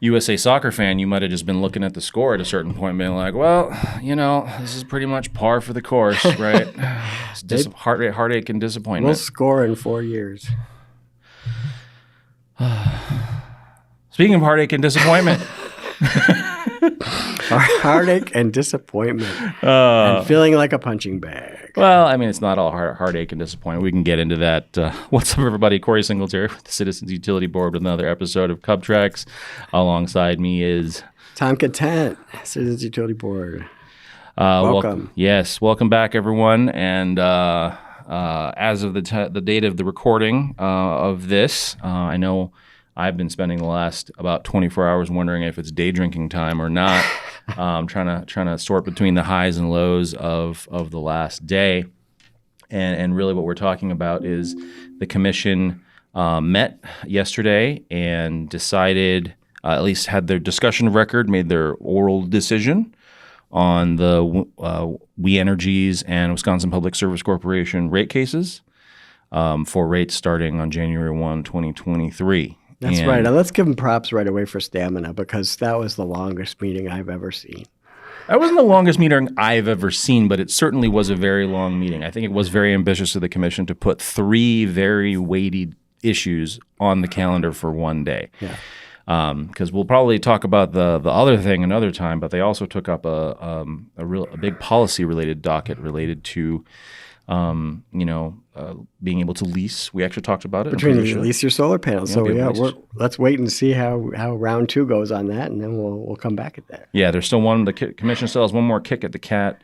USA Soccer fan, you might have just been looking at the score at a certain point and being like, well, this is pretty much par for the course, right? It's heartache and disappointment. We'll score in 4 years. Speaking of heartache and disappointment. Heartache and disappointment. And feeling like a punching bag. Well, I mean, it's not all heartache and disappointment. We can get into that. What's up, everybody? Corey Singletary with the Citizens Utility Board with another episode of CUB Tracks. Alongside me is... Tom Content, Citizens Utility Board. Welcome. Yes, welcome back, everyone. And as of the date of the recording of this, I know I've been spending the last about 24 hours wondering if it's day drinking time or not. Trying to sort between the highs and lows of the last day, and really what we're talking about is the commission met yesterday and decided, at least had their discussion record, made their oral decision on the We Energies and Wisconsin Public Service Corporation rate cases for rates starting on January 1, 2023. That's right. Now let's give them props right away for stamina, because that was the longest meeting I've ever seen. That wasn't the longest meeting I've ever seen, but it certainly was a very long meeting. I think it was very ambitious of the commission to put 3 very weighty issues on the calendar for one day. Yeah. Because we'll probably talk about the other thing another time, but they also took up a big policy related docket related to being able to lease. We actually talked about it. Lease your solar panels. So let's wait and see how round 2 goes on that, and then we'll come back at that. Yeah, there's still one. The commission still has one more kick at the cat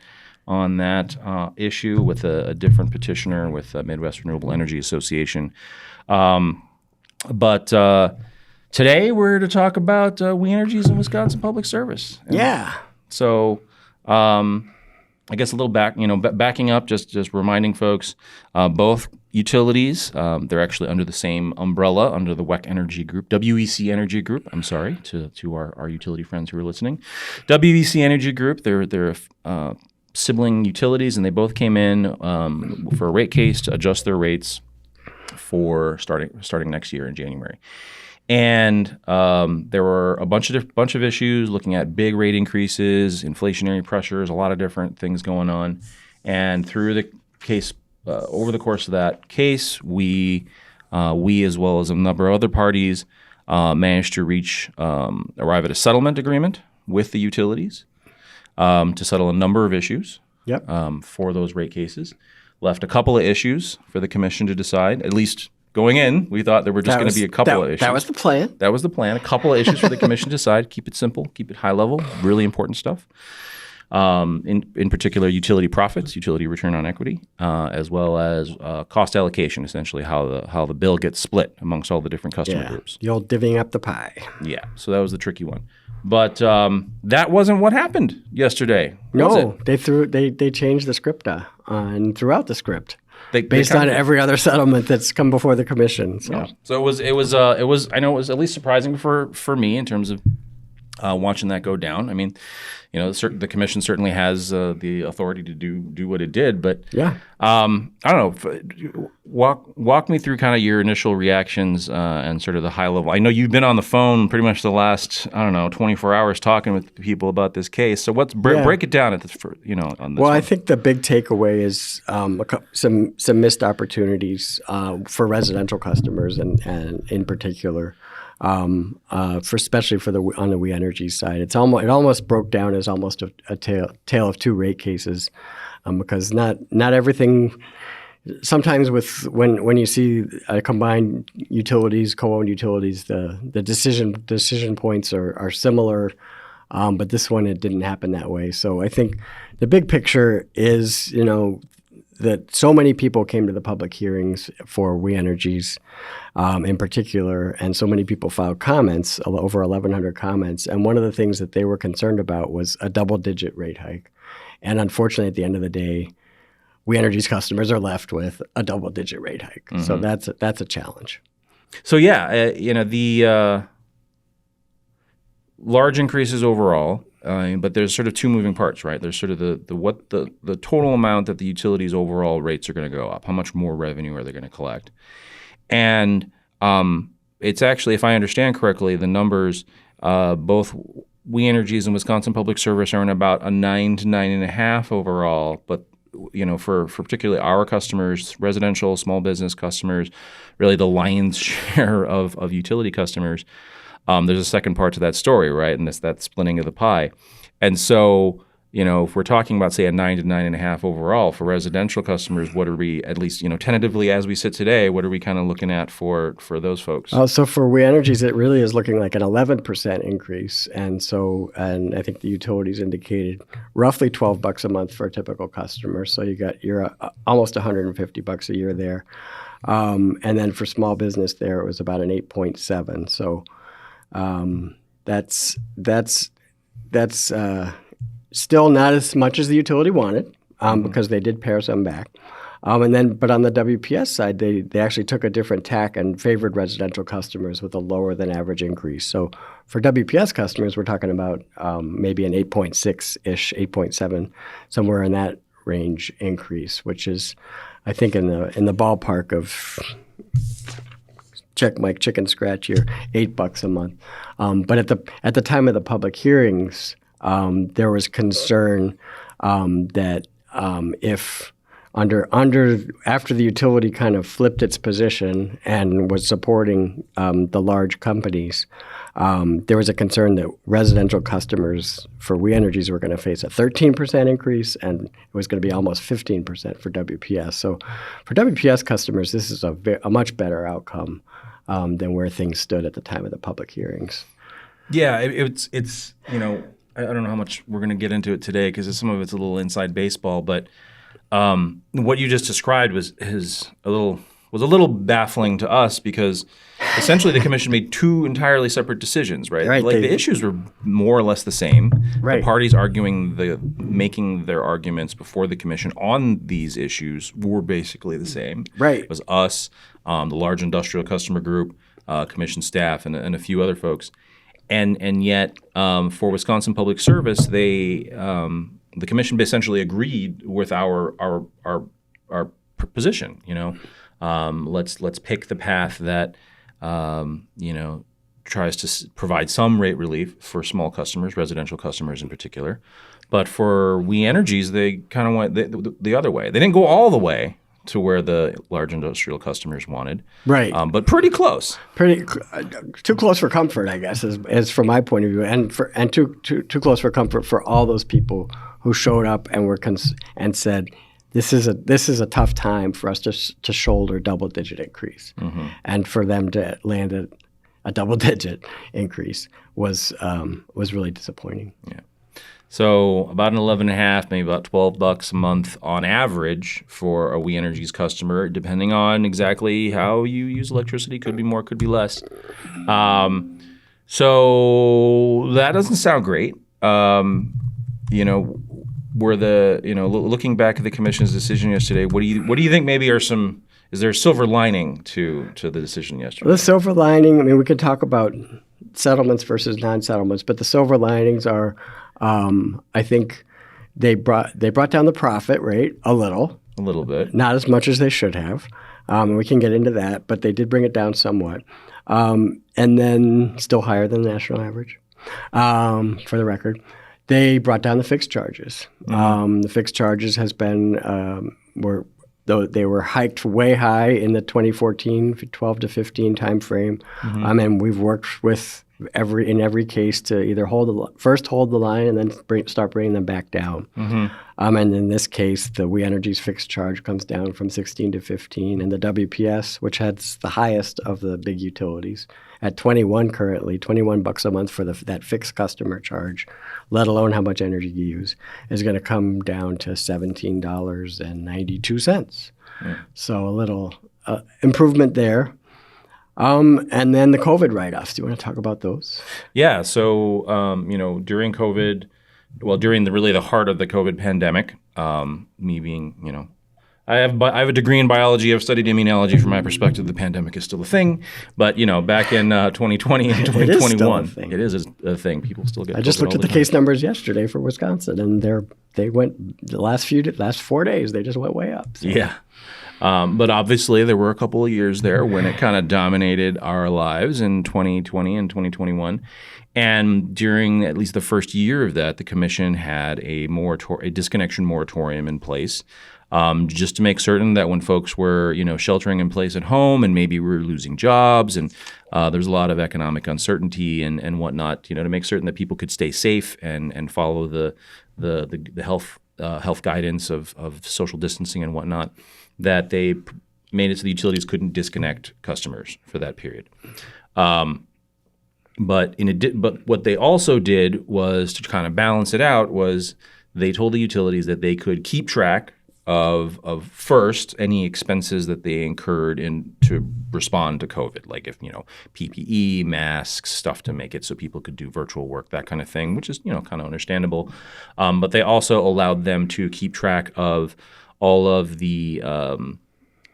on that issue with a different petitioner with Midwest Renewable Energy Association. But today we're to talk about We Energies and Wisconsin Public Service. So. I guess a little backing up, just reminding folks, both utilities, they're actually under the same umbrella, under the WEC Energy Group, WEC Energy Group, I'm sorry, to our utility friends who are listening. WEC Energy Group, they're sibling utilities, and they both came in for a rate case to adjust their rates for starting next year in January. And there were a bunch of issues looking at big rate increases, inflationary pressures, a lot of different things going on. And through the case, over the course of that case, we as well as a number of other parties managed to arrive at a settlement agreement with the utilities to settle a number of issues for those rate cases. Left a couple of issues for the commission to decide, at least. Going in, we thought there were just going to be a couple of issues. That was the plan. That was the plan. A couple of issues for the commission to decide. Keep it simple. Keep it high level. Really important stuff. In particular, utility profits, utility return on equity, as well as cost allocation, essentially how the bill gets split amongst all the different customer groups. The old divvying up the pie. Yeah. So that was the tricky one. But that wasn't what happened yesterday. No, they changed the script and threw out the script. Based on every other settlement that's come before the commission. So it was I know it was at least surprising for me in terms of watching that go down. I mean, the commission certainly has the authority to do what it did, but I don't know. Walk me through kind of your initial reactions and sort of the high level. I know you've been on the phone pretty much the last 24 hours talking with people about this case. So break it down on this. Well, I think the big takeaway is some missed opportunities for residential customers and in particular. Especially on the We Energy side, it almost broke down as almost a tale of 2 rate cases, because not everything. Sometimes when you see combined utilities, co-owned utilities, the decision points are similar, but this one it didn't happen that way. So I think the big picture is that so many people came to the public hearings for We Energies in particular, and so many people filed comments, over 1,100 comments. And one of the things that they were concerned about was a double-digit rate hike. And unfortunately, at the end of the day, We Energies customers are left with a double-digit rate hike. Mm-hmm. So that's a challenge. So the large increases overall. But there's sort of 2 moving parts, right? There's sort of the total amount that the utilities' overall rates are going to go up. How much more revenue are they going to collect? And it's actually, if I understand correctly, the numbers both We Energies and Wisconsin Public Service are in about a 9 to 9.5 overall, but for particularly our customers, residential, small business customers, really the lion's share of utility customers, there's a second part to that story, right? And that's that splitting of the pie. And so, if we're talking about, say, a 9 to 9.5 overall for residential customers, what are we, at least, tentatively as we sit today, what are we kind of looking at for those folks? So for We Energies, it really is looking like an 11% increase. And I think the utilities indicated roughly $12 a month for a typical customer. So you're almost $150 a year there. And then for small business there, it was about an 8.7. So that's still not as much as the utility wanted, because they did pare some back. But on the WPS side, they actually took a different tack and favored residential customers with a lower than average increase. So for WPS customers, we're talking about maybe an 8.6-ish, 8.7, somewhere in that range increase, which is, I think, in the ballpark of, check Mike chicken scratch here, $8 a month. But at the time of the public hearings, there was concern that if after the utility kind of flipped its position and was supporting the large companies, there was a concern that residential customers for We Energies were going to face a 13% increase, and it was going to be almost 15% for WPS. So for WPS customers, this is a much better outcome than where things stood at the time of the public hearings. Yeah, it's I don't know how much we're going to get into it today because some of it's a little inside baseball, but what you just described was a little baffling to us because essentially the commission made two entirely separate decisions, right? Like the issues were more or less the same. Right. The parties making their arguments before the commission on these issues were basically the same. Right. It was us, the large industrial customer group, commission staff, and a few other folks. And yet, for Wisconsin Public Service, the commission essentially agreed with our position. Let's pick the path that tries to provide some rate relief for small customers, residential customers in particular. But for We Energies, they kind of went the other way. They didn't go all the way to where the large industrial customers wanted. Right. But pretty close. Too close for comfort, I guess, is from my point of view, and too close for comfort for all those people who showed up and said, this is a tough time for us to shoulder double-digit increase. Mm-hmm. And for them to land a double-digit increase was really disappointing. Yeah. So about an 11.5, maybe about $12 a month on average for a We Energies customer, depending on exactly how you use electricity. Could be more, could be less. So that doesn't sound great. Looking back at the commission's decision yesterday, what do you think maybe are some? Is there a silver lining to the decision yesterday? The silver lining, I mean, we could talk about settlements versus non-settlements, but the silver linings are, I think they brought down the profit rate a little bit, not as much as they should have. We can get into that, but they did bring it down somewhat, and then still higher than the national average. For the record, they brought down the fixed charges. Mm-hmm. The fixed charges has been they were hiked way high in the 2014, 12 to 15 timeframe. Mm-hmm. And we've worked with in every case to either hold the line and then start bringing them back down. Mm-hmm. And in this case, the We Energies fixed charge comes down from 16 to 15, and the WPS, which has the highest of the big utilities, at 21 currently, $21 a month for that fixed customer charge, let alone how much energy you use, is going to come down to $17.92. Yeah. So a little improvement there. And then the COVID write-offs. Do you want to talk about those? Yeah. So, during COVID, during the heart of the COVID pandemic, me being, I have a degree in biology. I've studied immunology. From my perspective, the pandemic is still a thing. But, back in 2020 and 2021, it is a thing. People still get COVID. I just looked at the case numbers yesterday for Wisconsin, and they went the last 4 days. They just went way up. So. Yeah. But obviously, there were a couple of years there when it kind of dominated our lives in 2020 and 2021. And during at least the first year of that, the commission had a disconnection moratorium in place, just to make certain that when folks were, sheltering in place at home and maybe we were losing jobs and there's a lot of economic uncertainty and whatnot, to make certain that people could stay safe and follow the health guidance of social distancing and whatnot, that they made it so the utilities couldn't disconnect customers for that period. But what they also did was to kind of balance it out was they told the utilities that they could keep track of first any expenses that they incurred to respond to COVID, like if PPE, masks, stuff to make it so people could do virtual work, that kind of thing, which is kind of understandable. But they also allowed them to keep track of all of the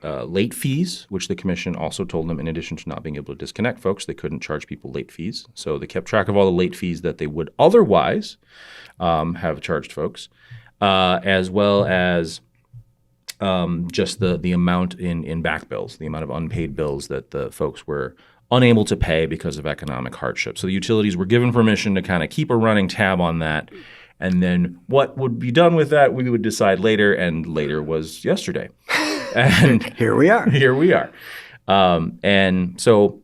late fees, which the commission also told them, in addition to not being able to disconnect folks, they couldn't charge people late fees. So they kept track of all the late fees that they would otherwise have charged folks, as well as just the amount in back bills, the amount of unpaid bills that the folks were unable to pay because of economic hardship. So the utilities were given permission to kind of keep a running tab on that. And then what would be done with that, we would decide later, and later was yesterday. And here we are. Here we are. And so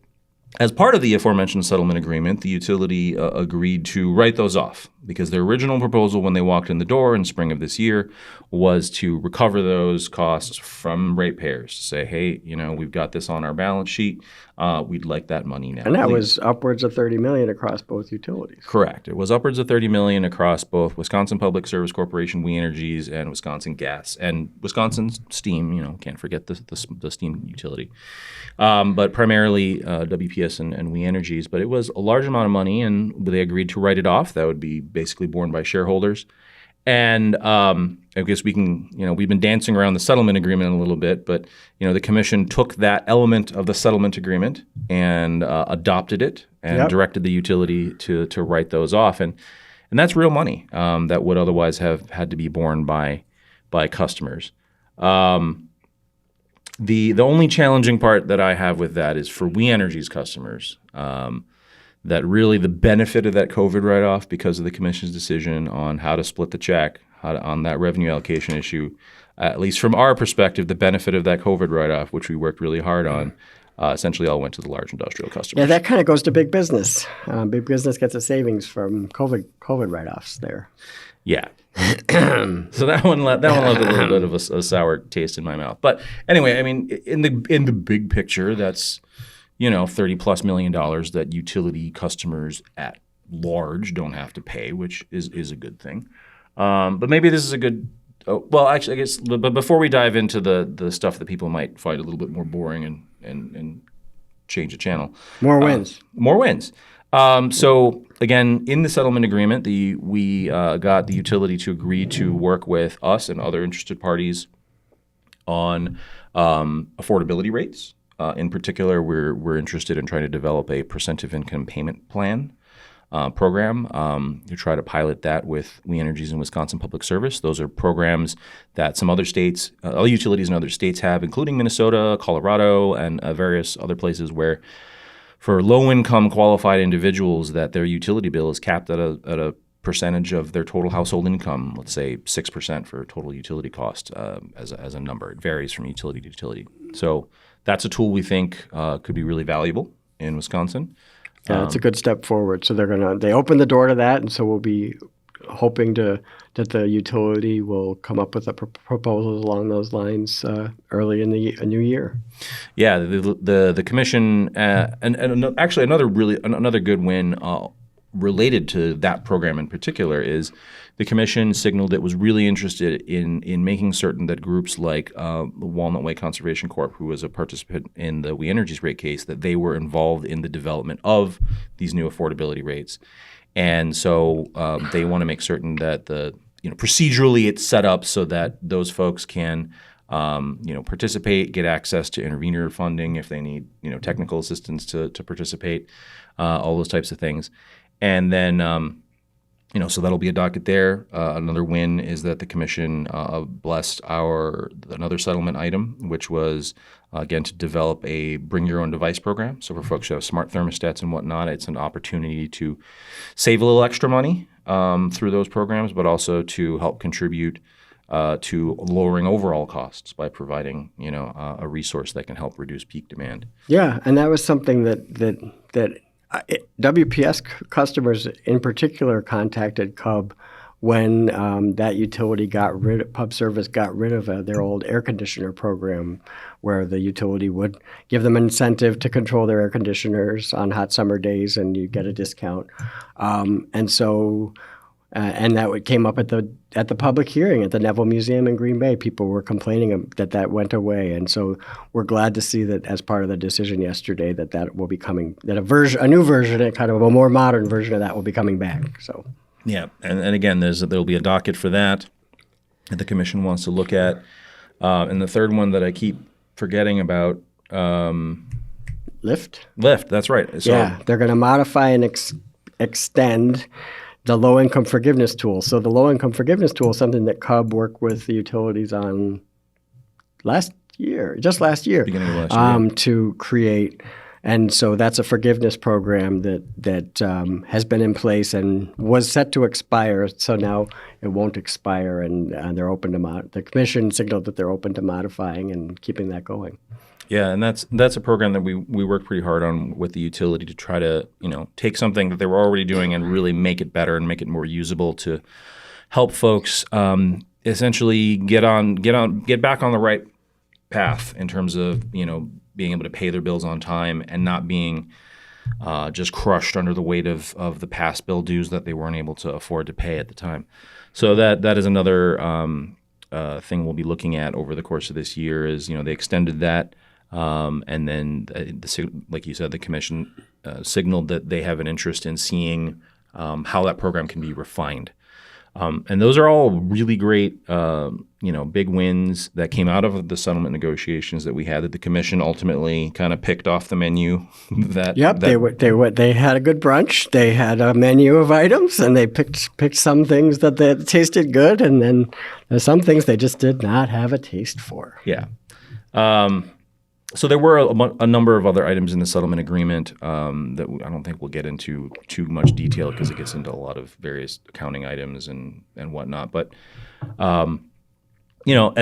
as part of the aforementioned settlement agreement, the utility agreed to write those off because their original proposal when they walked in the door in spring of this year was to recover those costs from ratepayers, to say, hey, we've got this on our balance sheet. We'd like that money now. And that was upwards of $30 million across both utilities. Correct. It was upwards of $30 million across both Wisconsin Public Service Corporation, We Energies, and Wisconsin Gas. And Wisconsin Steam, can't forget the steam utility. But primarily WPS and We Energies. But it was a large amount of money, and they agreed to write it off. That would be basically borne by shareholders. And I guess we can, we've been dancing around the settlement agreement a little bit, but, the commission took that element of the settlement agreement and adopted it and directed the utility to write those off. And that's real money that would otherwise have had to be borne by customers. The only challenging part that I have with that is for We Energies customers, that really the benefit of that COVID write-off, because of the commission's decision on how to split the check, on that revenue allocation issue, at least from our perspective, the benefit of that COVID write-off, which we worked really hard on, essentially all went to the large industrial customers. Yeah, that kind of goes to big business. Big business gets a savings from COVID write-offs there. Yeah. So that one left a little bit of a sour taste in my mouth. But anyway, I mean, in the big picture, that's $30+ million that utility customers at large don't have to pay, which is a good thing. But maybe this is a good. Well, actually, I guess. But before we dive into the stuff that people might find a little bit more boring and change the channel, more wins. More wins. So again, in the settlement agreement, we got the utility to agree to work with us and other interested parties on affordability rates. In particular, we're interested in trying to develop a percent of income payment plan program to try to pilot that with We Energies and Wisconsin Public Service. Those are programs that some other states, other utilities in other states have, including Minnesota, Colorado, and various other places where for low-income qualified individuals that their utility bill is capped at a percentage of their total household income, let's say 6% for total utility cost as a number. It varies from utility to utility. So that's a tool we think could be really valuable in Wisconsin. Yeah, it's a good step forward. So they open the door to that, and so we'll be hoping that the utility will come up with a proposal along those lines early in the new year. Yeah, the commission and actually another good win related to that program in particular is the commission signaled it was really interested in making certain that groups like Walnut Way Conservation Corp., who was a participant in the We Energies rate case, that they were involved in the development of these new affordability rates. And so they want to make certain that procedurally it's set up so that those folks can participate, get access to intervenor funding if they need technical assistance to participate, all those types of things. And then So that'll be a docket there. Another win is that the commission blessed another settlement item, which was, again, to develop a bring your own device program. So for folks who have smart thermostats and whatnot, it's an opportunity to save a little extra money through those programs, but also to help contribute to lowering overall costs by providing, a resource that can help reduce peak demand. Yeah, and that was something that WPS customers in particular contacted CUB when that utility Pub Service got rid of their old air conditioner program, where the utility would give them an incentive to control their air conditioners on hot summer days, and you get a discount. And that came up at the public hearing at the Neville Museum in Green Bay. People were complaining that went away, and so we're glad to see that as part of the decision yesterday that will be coming. That a new version, kind of a more modern version of that, will be coming back. So yeah, and again, there'll be a docket for that the commission wants to look at, and the third one that I keep forgetting about. Lyft. That's right. So, yeah, they're going to modify and extend the low-income forgiveness tool. So the low-income forgiveness tool is something that CUB worked with the utilities on just last year, beginning of last year, to create. And so that's a forgiveness program that has been in place and was set to expire. So now it won't expire, and they're open to the commission signaled that they're open to modifying and keeping that going. Yeah, and that's a program that we worked pretty hard on with the utility to try to take something that they were already doing and really make it better and make it more usable to help folks essentially get back on the right path in terms of being able to pay their bills on time and not being just crushed under the weight of the past bill dues that they weren't able to afford to pay at the time. So that is another thing we'll be looking at over the course of this year. Is they extended that. And then, like you said, the commission signaled that they have an interest in seeing how that program can be refined. And those are all really great, big wins that came out of the settlement negotiations that we had. That the commission ultimately kind of picked off the menu. They had a good brunch. They had a menu of items, and they picked some things that tasted good, and then there's some things they just did not have a taste for. Yeah. So there were a number of other items in the settlement agreement that I don't think we'll get into too much detail because it gets into a lot of various accounting items and whatnot. But, at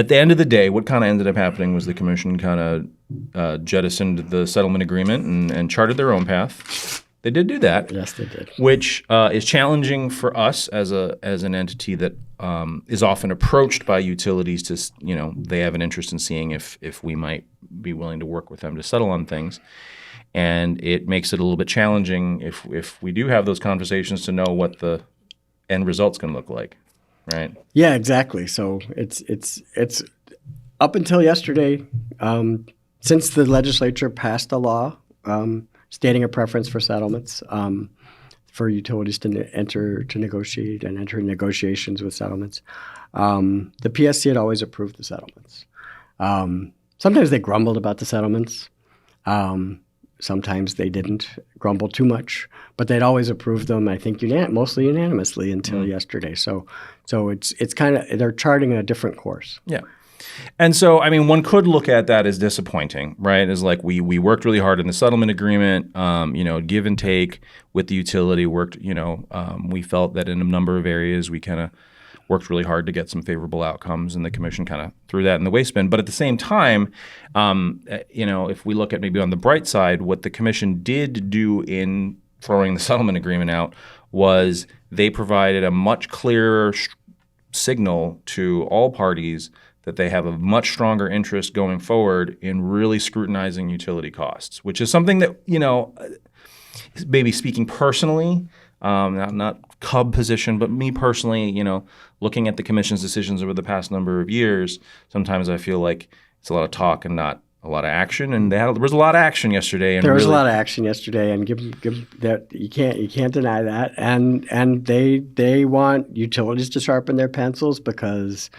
the end of the day, what kind of ended up happening was the commission kind of jettisoned the settlement agreement and charted their own path. They did do that. Yes, they did. Which is challenging for us as an entity that is often approached by utilities to, they have an interest in seeing if we might be willing to work with them to settle on things. And it makes it a little bit challenging if we do have those conversations to know what the end result's going to look like, right? Yeah, exactly. So it's up until yesterday, since the legislature passed a law stating a preference for settlements for utilities to enter negotiations with settlements. The PSC had always approved the settlements. Sometimes they grumbled about the settlements. Sometimes they didn't grumble too much, but they'd always approved them, I think, mostly unanimously until yesterday. So it's kind of, they're charting a different course. Yeah. And so, one could look at that as disappointing, right? As like we worked really hard in the settlement agreement, give and take with the utility worked, we felt that in a number of areas we kind of worked really hard to get some favorable outcomes, and the commission kind of threw that in the waste bin. But at the same time, if we look at maybe on the bright side, what the commission did do in throwing the settlement agreement out was they provided a much clearer signal to all parties that they have a much stronger interest going forward in really scrutinizing utility costs, which is something that, maybe speaking personally, not CUB position, but me personally, looking at the commission's decisions over the past number of years, sometimes I feel like it's a lot of talk and not a lot of action. And there was a lot of action yesterday. There was a lot of action yesterday, and give that you can't deny that. And they want utilities to sharpen their pencils because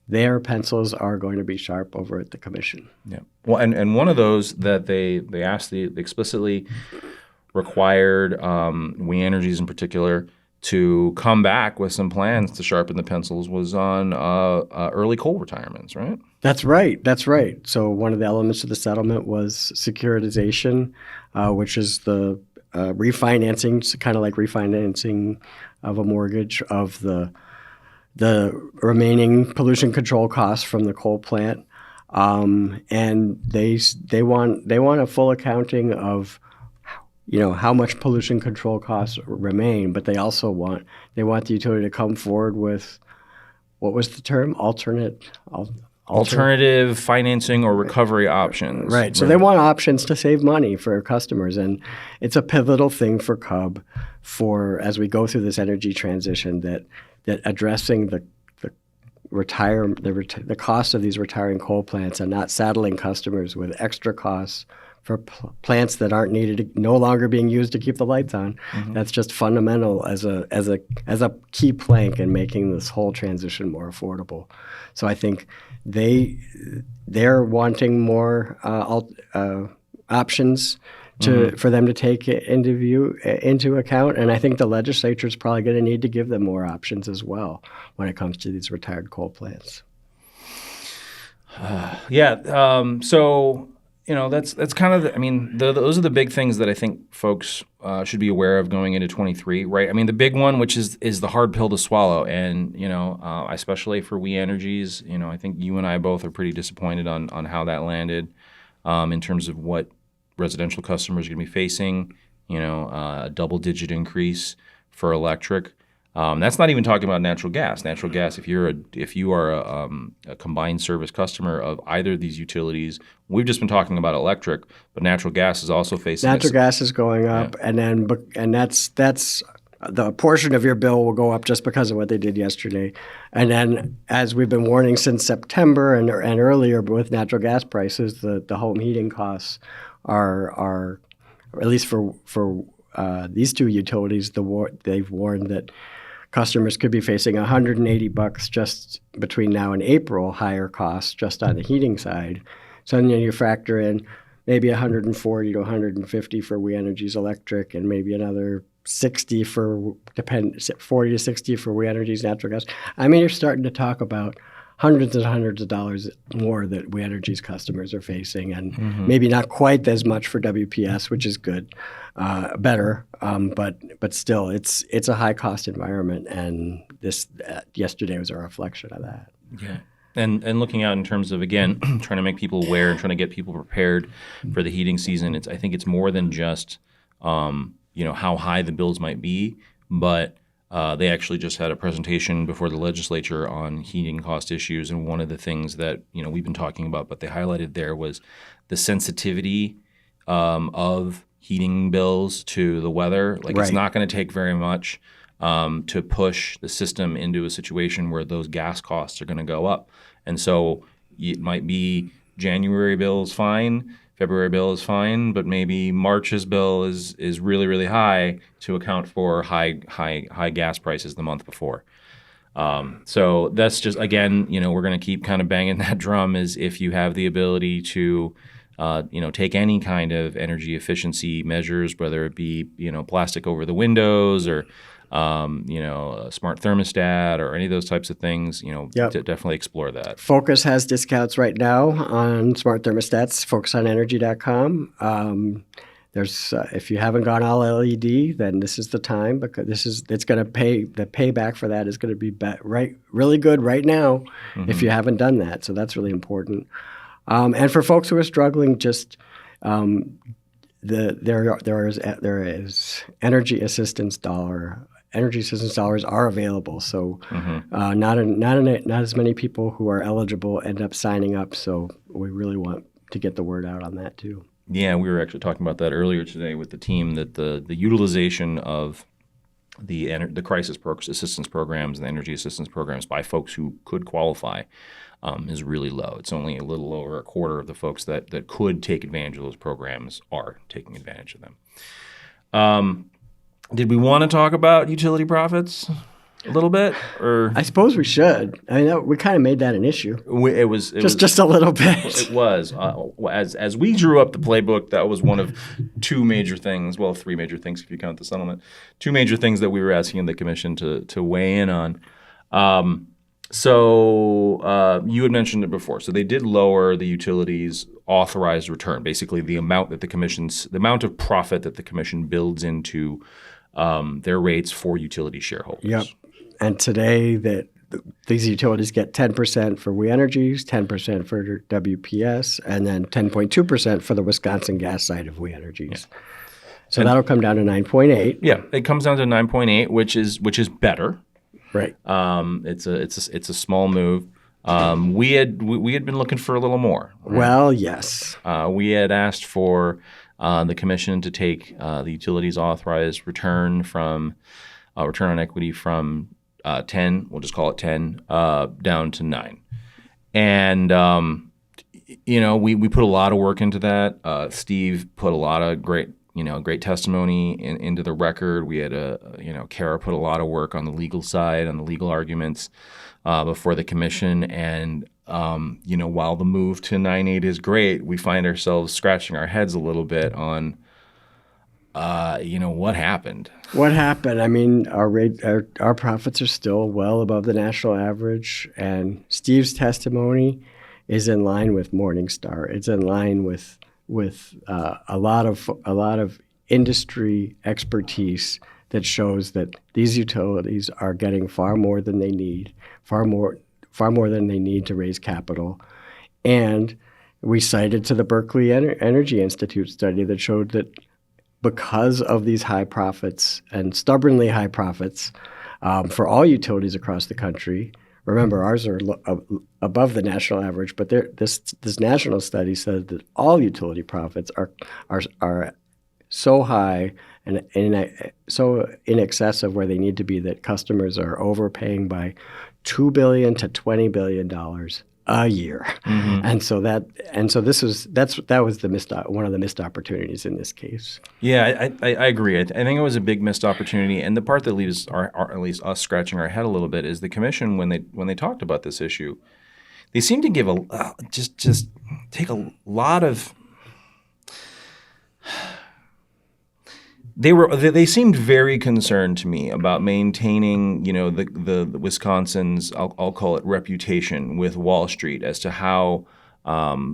their pencils are going to be sharp over at the commission. Yeah. Well, and one of those that they asked, they explicitly required We Energies in particular to come back with some plans to sharpen the pencils was on early coal retirements, right? That's right. That's right. So one of the elements of the settlement was securitization, which is the refinancing, kind of like refinancing of a mortgage of the remaining pollution control costs from the coal plant, and they want a full accounting of how much pollution control costs remain, but they also want the utility to come forward with, what was the term? Alternative financing or recovery options. Right. So they want options to save money for customers, and it's a pivotal thing for CUB as we go through this energy transition that addressing the cost of these retiring coal plants and not saddling customers with extra costs for plants that aren't needed, no longer being used to keep the lights on. Mm-hmm. That's just fundamental as a key plank in making this whole transition more affordable. So I think they're wanting more options for them to take into account, and I think the legislature is probably going to need to give them more options as well when it comes to these retired coal plants. So that's kind of those are the big things that I think folks should be aware of going into 23, right? I mean, the big one, which is the hard pill to swallow, and especially for We Energies, I think you and I both are pretty disappointed on how that landed in terms of what residential customers are going to be facing. A double-digit increase for electric. That's not even talking about natural gas. Natural gas, if you are a combined service customer of either of these utilities, we've just been talking about electric, but natural gas is also facing. Natural gas is going up, yeah. and that's the portion of your bill will go up just because of what they did yesterday. And then, as we've been warning since September and earlier, with natural gas prices, the home heating costs are at least for these two utilities, they've warned that customers could be facing $180 just between now and April, higher costs just on the heating side. So then you factor in maybe $140 to $150 for We Energies Electric, and maybe another $40 to $60 for We Energies Natural Gas. I mean, you're starting to talk about hundreds and hundreds of dollars more that We Energies customers are facing, and maybe not quite as much for WPS, which is good, better, but still, it's a high cost environment, and this yesterday was a reflection of that. Yeah. And looking out in terms of, again, trying to make people aware and trying to get people prepared for the heating season, I think it's more than just how high the bills might be, but they actually just had a presentation before the legislature on heating cost issues, and one of the things that we've been talking about, but they highlighted there, was the sensitivity of heating bills to the weather. Like, It's not going to take very much to push the system into a situation where those gas costs are going to go up. And so it might be January bill is fine, February bill is fine, but maybe March's bill is really, really high to account for high gas prices the month before. So that's just, again, we're going to keep kind of banging that drum, is if you have the ability to take any kind of energy efficiency measures, whether it be plastic over the windows or a smart thermostat or any of those types of things, to definitely explore that. Focus has discounts right now on smart thermostats, focusonenergy.com. There's if you haven't gone all LED, then this is the time, because it's going to pay. The payback for that is going to be really good right now if you haven't done that. So that's really important. And for folks who are struggling, just there is energy assistance dollar. Energy assistance dollars are available, so not as many people who are eligible end up signing up. So we really want to get the word out on that too. Yeah, we were actually talking about that earlier today with the team, that the utilization of the crisis assistance programs and the energy assistance programs by folks who could qualify is really low. It's only a little over a quarter of the folks that could take advantage of those programs are taking advantage of them. Did we want to talk about utility profits? a little bit, or I suppose we should. I mean, we kind of made that an issue. It was just a little bit. It was as we drew up the playbook. That was one of two major things. Well, three major things if you count the settlement. Two major things that we were asking the commission to weigh in on. So you had mentioned it before. So they did lower the utilities authorized return, basically the amount of profit that the commission builds into their rates for utility shareholders. Yep. And today these utilities get 10% for We Energies, 10% for WPS, and then 10.2% for the Wisconsin gas side of We Energies. Yeah. So that'll come down to 9.8. Yeah, it comes down to 9.8, which is better. Right. It's a small move. We had been looking for a little more. Right? Well, yes. We had asked for the commission to take the utilities authorized return on equity from 10, we'll just call it 10, down to 9. And we put a lot of work into that. Steve put a lot of great testimony into the record. We had Kara put a lot of work on the legal side, on the legal arguments before the commission. And, while the move to 9.8 is great, we find ourselves scratching our heads a little bit on, what happened. What happened? I mean, our profits are still well above the national average. And Steve's testimony is in line with Morningstar. It's in line with a lot of industry expertise that shows that these utilities are getting far more than they need, far more than they need to raise capital. And we cited to the Berkeley Energy Institute study that showed that because of these high profits and stubbornly high profits for all utilities across the country. Remember, ours are above the national average, but this national study said that all utility profits are so high and so in excess of where they need to be that customers are overpaying by $2 billion to $20 billion a year, and so that was one of the missed opportunities in this case. Yeah, I agree. I think it was a big missed opportunity, and the part that leaves at least us scratching our head a little bit is the commission when they talked about this issue, they seemed to give just take a lot of. They seemed very concerned to me about maintaining, the Wisconsin's, I'll call it reputation with Wall Street as to how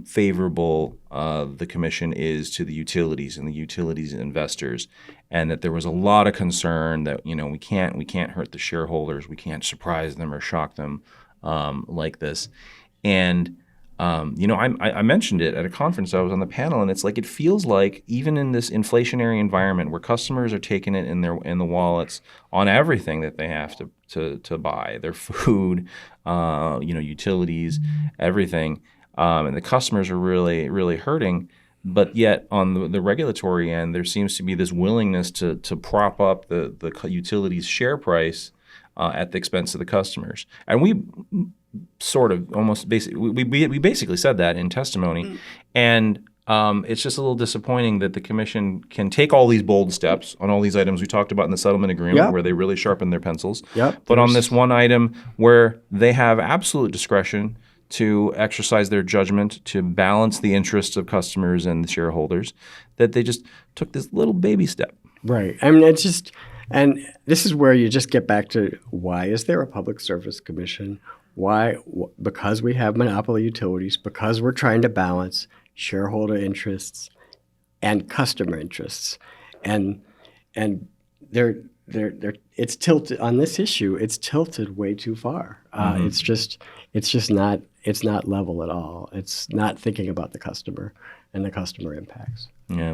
favorable the commission is to the utilities and the utilities investors, and that there was a lot of concern that we can't hurt the shareholders, we can't surprise them or shock them like this, and. I mentioned it at a conference. I was on the panel, and it's like it feels like even in this inflationary environment where customers are taking it in the wallets on everything that they have to buy, their food, utilities, everything, and the customers are really, really hurting. But yet on the regulatory end, there seems to be this willingness to prop up the utilities share price at the expense of the customers, and we. Sort of almost basically we basically said that in testimony, and it's just a little disappointing that the commission can take all these bold steps on all these items we talked about in the settlement agreement where they really sharpened their pencils. But on this one item where they have absolute discretion to exercise their judgment to balance the interests of customers and the shareholders, that they just took this little baby step. Right. I mean, and this is where you just get back to why is there a public service commission? Why? Because we have monopoly utilities, because we're trying to balance shareholder interests and customer interests, and it's tilted on this issue. It's tilted way too far. It's just not level at all. It's not thinking about the customer and the customer impacts. Yeah.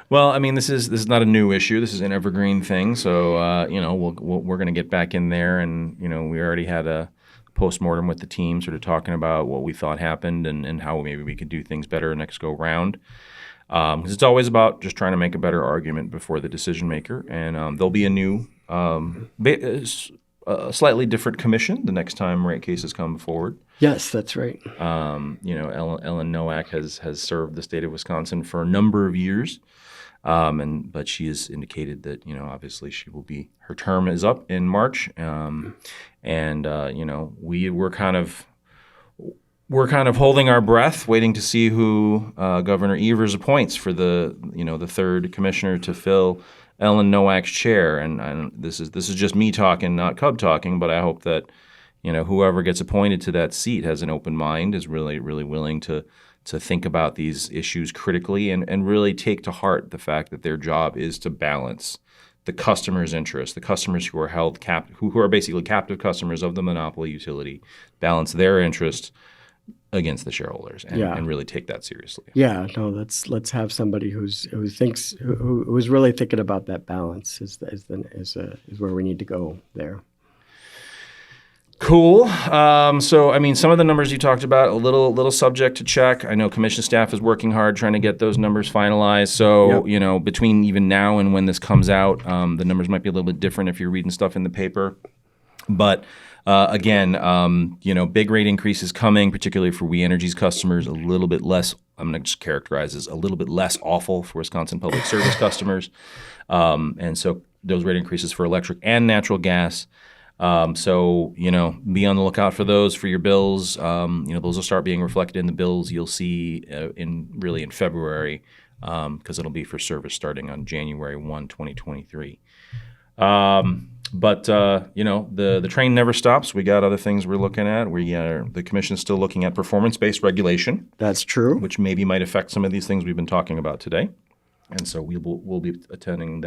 Well, I mean, this is not a new issue. This is an evergreen thing. So we're going to get back in there, and we already had a postmortem with the team, sort of talking about what we thought happened and how maybe we could do things better next go round. Because it's always about just trying to make a better argument before the decision maker. And there'll be a new, slightly different commission the next time rate cases come forward. Yes, that's right. Ellen Nowak has served the state of Wisconsin for a number of years. But she has indicated that, obviously her term is up in March. We're kind of holding our breath, waiting to see who Governor Evers appoints for the third commissioner to fill Ellen Nowak's chair. And this is just me talking, not CUB talking, but I hope that whoever gets appointed to that seat has an open mind, is really, really willing to think about these issues critically and really take to heart the fact that their job is to balance the customer's interest, the customers who are who are basically captive customers of the monopoly utility, balance their interest against the shareholders and really take that seriously. Yeah, no, let's have somebody who's really thinking about that balance is where we need to go there. Cool. So, some of the numbers you talked about, a little subject to check. I know commission staff is working hard trying to get those numbers finalized. So, yep. Between even now and when this comes out, the numbers might be a little bit different if you're reading stuff in the paper. But again, big rate increases coming, particularly for We Energy's customers, a little bit less, I'm going to just characterize as a little bit less awful for Wisconsin Public Service customers. And so those rate increases for electric and natural gas. So, be on the lookout for those for your bills. Those will start being reflected in the bills you'll see in February, because it'll be for service starting on January 1, 2023. But the train never stops. We got other things we're looking at. The commission's still looking at performance-based regulation. That's true. Which maybe might affect some of these things we've been talking about today. And so we'll be attending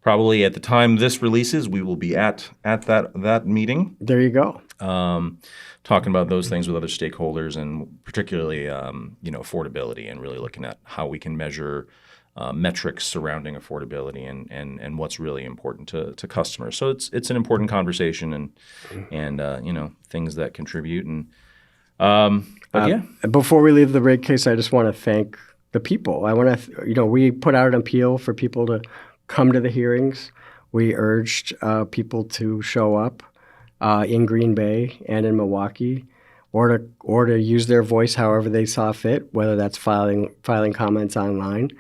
probably at the time this releases, we will be at that meeting. There you go. Talking about those things with other stakeholders, and particularly affordability, and really looking at how we can measure metrics surrounding affordability and what's really important to customers. So it's an important conversation and things that contribute. And before we leave the rate case, I just want to thank the people. I want to we put out an appeal for people to come to the hearings. We urged people to show up in Green Bay and in Milwaukee, or to use their voice however they saw fit, whether that's filing comments online.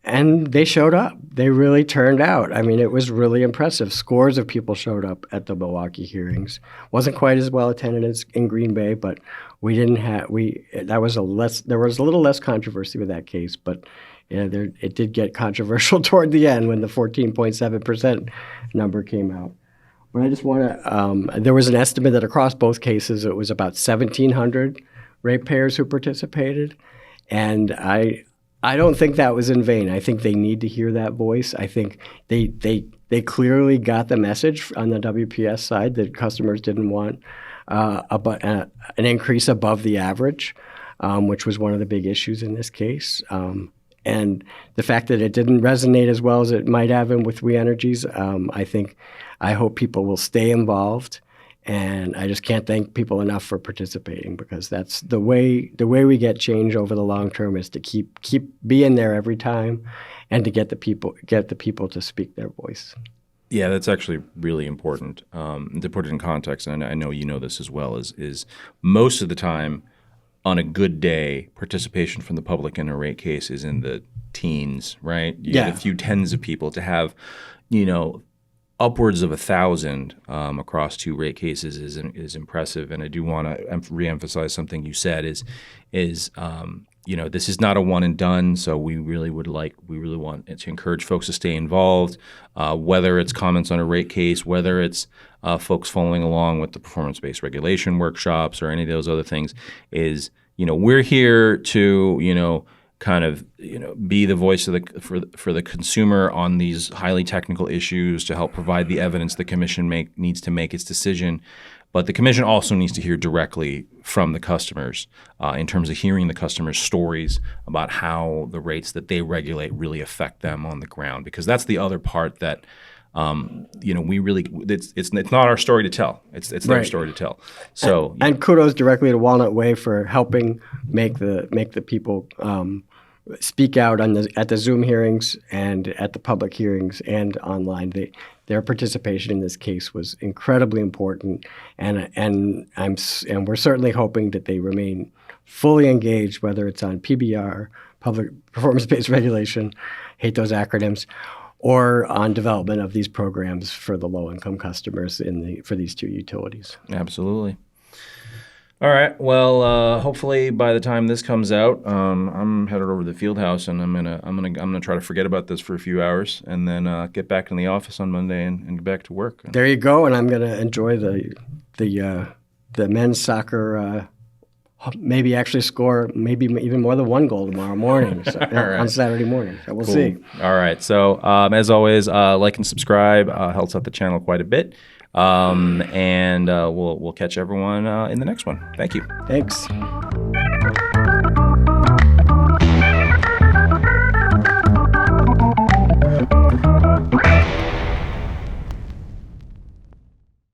And they showed up. They really turned out. It was really impressive. Scores of people showed up at the Milwaukee hearings. Wasn't quite as well attended as in Green Bay, but there was a little less controversy with that case, but it did get controversial toward the end when the 14.7% number came out. But I just want to there was an estimate that across both cases it was about 1,700 ratepayers who participated, and I don't think that was in vain. I think they need to hear that voice. I think they clearly got the message on the WPS side that customers didn't want an increase above the average, which was one of the big issues in this case. And the fact that it didn't resonate as well as it might have with We Energies, I hope people will stay involved. And I just can't thank people enough for participating, because that's the way we get change over the long term, is to keep being there every time, and to get the people to speak their voice. Yeah, that's actually really important. To put it in context, and I know you know this as well, is most of the time, on a good day, participation from the public in a rate case is in the teens, right? You get a few tens of people. To have, upwards of 1,000 across two rate cases is impressive. And I do want to reemphasize something you said is this is not a one and done. So we really want to encourage folks to stay involved, whether it's comments on a rate case, whether it's folks following along with the performance-based regulation workshops or any of those other things. We're here to be the voice of for the consumer on these highly technical issues, to help provide the evidence the commission needs to make its decision. But the commission also needs to hear directly from the customers in terms of hearing the customers' stories about how the rates that they regulate really affect them on the ground. Because that's the other part that it's not our story to tell. It's their story to tell. So and kudos directly to Walnut Way for helping make the people speak out at the Zoom hearings and at the public hearings and online. Their participation in this case was incredibly important, and we're certainly hoping that they remain fully engaged, whether it's on PBR, public performance-based regulation, hate those acronyms, or on development of these programs for the low-income customers for these two utilities. Absolutely. All right. Well, hopefully by the time this comes out, I'm headed over to the field house, and I'm gonna try to forget about this for a few hours, and then get back in the office on Monday and get back to work. There you go. And I'm gonna enjoy the men's soccer. Maybe actually score maybe even more than one goal tomorrow morning, on Saturday morning. So we'll see. All right. So as always, like and subscribe helps out the channel quite a bit. And we'll catch everyone in the next one. Thank you. Thanks.